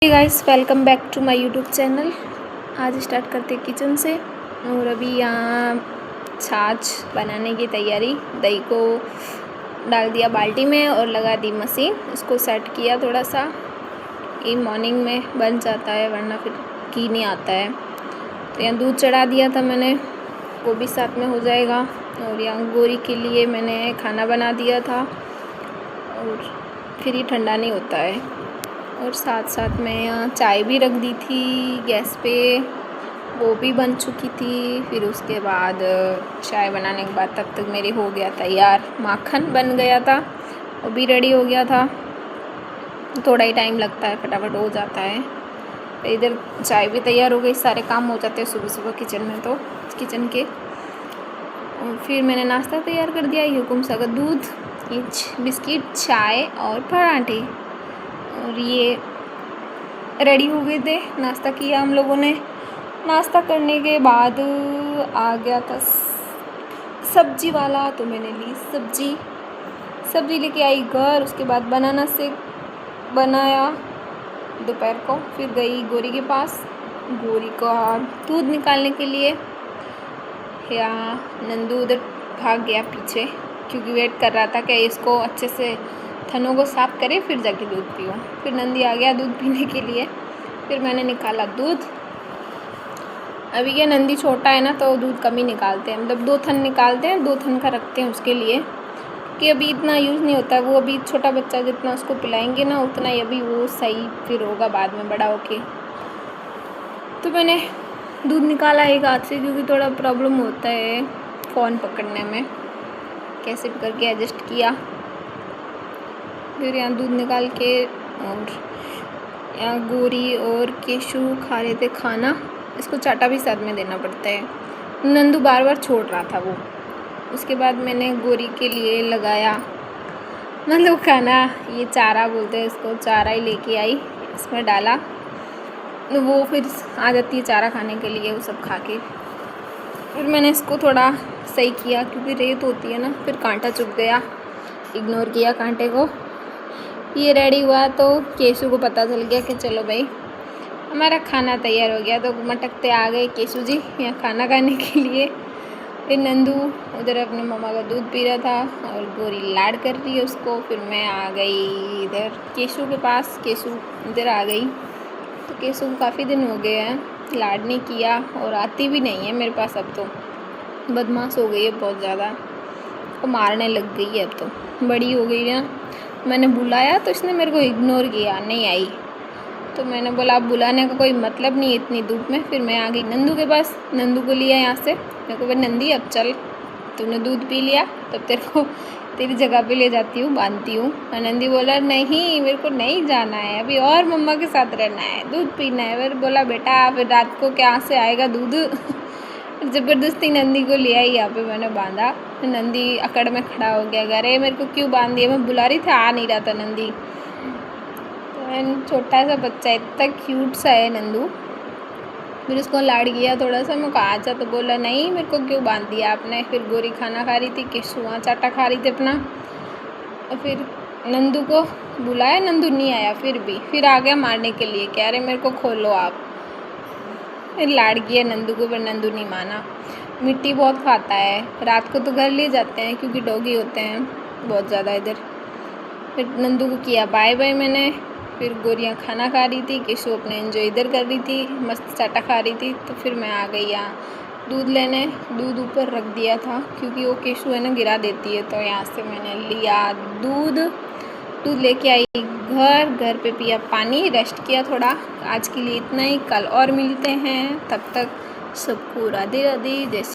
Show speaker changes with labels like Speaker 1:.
Speaker 1: Hey guys, welcome back to my YouTube channel. आज start करते हैं किचन से। और अभी यहाँ छाछ बनाने की तैयारी। दही को डाल दिया बाल्टी में और लगा दी मशीन। इसको सेट किया थोड़ा सा, ये मॉर्निंग में बन जाता है वरना फिर घी नहीं आता है। तो यहाँ दूध चढ़ा दिया था मैंने, वो भी साथ में हो जाएगा। और यहाँ गोरी के लिए मैंने खाना बना दिया था और फिर ये ठंडा नहीं होता है। और साथ साथ मैं यहाँ चाय भी रख दी थी गैस पे, वो भी बन चुकी थी। फिर उसके बाद चाय बनाने के बाद तब तक मेरे हो गया तैयार, माखन बन गया था, वो भी रेडी हो गया था। थोड़ा ही टाइम लगता है, फटाफट हो जाता है। तो इधर चाय भी तैयार हो गई, सारे काम हो जाते हैं सुबह सुबह किचन में, तो किचन के। और फिर मैंने नाश्ता तैयार कर दिया, ये हुकुम सा का दूध, बिस्किट, चाय और पराठे। और ये रेडी हो गए थे, नाश्ता किया हम लोगों ने। नाश्ता करने के बाद आ गया था सब्जी वाला, तो मैंने ली सब्जी लेके आई घर। उसके बाद बनाना शेक बनाया दोपहर को। फिर गई गोरी के पास, गोरी का दूध निकालने के लिए। या नंदू उधर भाग गया पीछे, क्योंकि वेट कर रहा था कि इसको अच्छे से थनों को साफ़ करे फिर जाके दूध पियो। फिर नंदी आ गया दूध पीने के लिए। फिर मैंने निकाला दूध। अभी क्या नंदी छोटा है ना, तो दूध कम ही निकालते हैं, मतलब 2 थन निकालते हैं, 2 थन का रखते हैं उसके लिए, कि अभी इतना यूज़ नहीं होता है। वो अभी छोटा बच्चा जितना उसको पिलाएंगे ना उतना ही अभी वो सही फिर होगा बाद में बड़ा होके। तो मैंने दूध निकाला एक हाथ से, क्योंकि थोड़ा प्रॉब्लम होता है फ़ोन पकड़ने में, कैसे भी करके एडजस्ट किया। फिर यहाँ दूध निकाल के, और यहाँ गोरी और केशु खा रहे थे खाना। इसको चाटा भी साथ में देना पड़ता है, नंदू बार बार छोड़ रहा था वो। उसके बाद मैंने गोरी के लिए लगाया मतलब खाना, ये चारा बोलते हैं इसको, चारा ही लेके आई, इसमें डाला। वो फिर आ जाती है चारा खाने के लिए, वो सब खा के। फिर मैंने इसको थोड़ा सही किया, क्योंकि रेत होती है ना, फिर कांटा चुभ गया, इग्नोर किया कांटे को। ये रेडी हुआ तो केशु को पता चल गया कि चलो भाई हमारा खाना तैयार हो गया। तो मटकते आ गए केशु जी यहाँ खाना खाने के लिए। फिर नंदू उधर अपने मम्मा का दूध पी रहा था और गोरी लाड कर रही है उसको। फिर मैं आ गई इधर केशु के पास, केशु इधर आ गई। तो केशु को काफ़ी दिन हो गए हैं लाड नहीं किया, और आती भी नहीं है मेरे पास अब, तो बदमाश हो गई है बहुत ज़्यादा, वो मारने लग गई है अब, तो बड़ी हो गई है। मैंने बुलाया तो इसने मेरे को इग्नोर किया, नहीं आई। तो मैंने बोला अब बुलाने का कोई मतलब नहीं है इतनी धूप में। फिर मैं आ गई नंदू के पास, नंदू को लिया यहाँ से। मेरे को भाई नंदी अब चल, तूने दूध पी लिया तब तेरे को तेरी जगह पे ले जाती हूँ, बांधती हूँ। और नंदी बोला नहीं मेरे को नहीं जाना है अभी, और मम्मा के साथ रहना है, दूध पीना है। फिर बोला बेटा फिर रात को क्या से आएगा दूध ज़बरदस्ती नंदी को लिया ही यहाँ पे मैंने बांधा। नंदी अकड़ में खड़ा हो गया, अरे मेरे को क्यों बांध दिया, मैं बुला रही थी आ नहीं रहा था नंदी। तो छोटा सा बच्चा इतना क्यूट सा है नंदू। फिर उसको लाड़ किया थोड़ा सा, मैं कहा आजा, तो बोला नहीं मेरे को क्यों बांध दिया आपने। फिर गोरी खाना खा रही थी, केशु वहाँ चाटा खा रही थी अपना। और फिर नंदू को बुलाया, नंदू नहीं आया। फिर आ गया मारने के लिए, कह रहे मेरे को खोलो आप। फिर लाड़ किया नंदू को, पर नंदू नहीं माना। मिट्टी बहुत खाता है, रात को तो घर ले जाते हैं क्योंकि डॉगी होते हैं बहुत ज़्यादा इधर। फिर नंदू को किया बाय बाय मैंने। फिर गोरियाँ खाना खा रही थी, केशु अपने एंजॉय इधर कर रही थी, मस्त चाटा खा रही थी। तो फिर मैं आ गई यहाँ दूध लेने। दूध ऊपर रख दिया था क्योंकि वो केशु है ना गिरा देती है, तो यहाँ से मैंने लिया दूध लेके आई घर पे पिया पानी, रेस्ट किया थोड़ा। आज के लिए इतना ही, कल और मिलते हैं, तब तक सबको राधे राधे। जैसे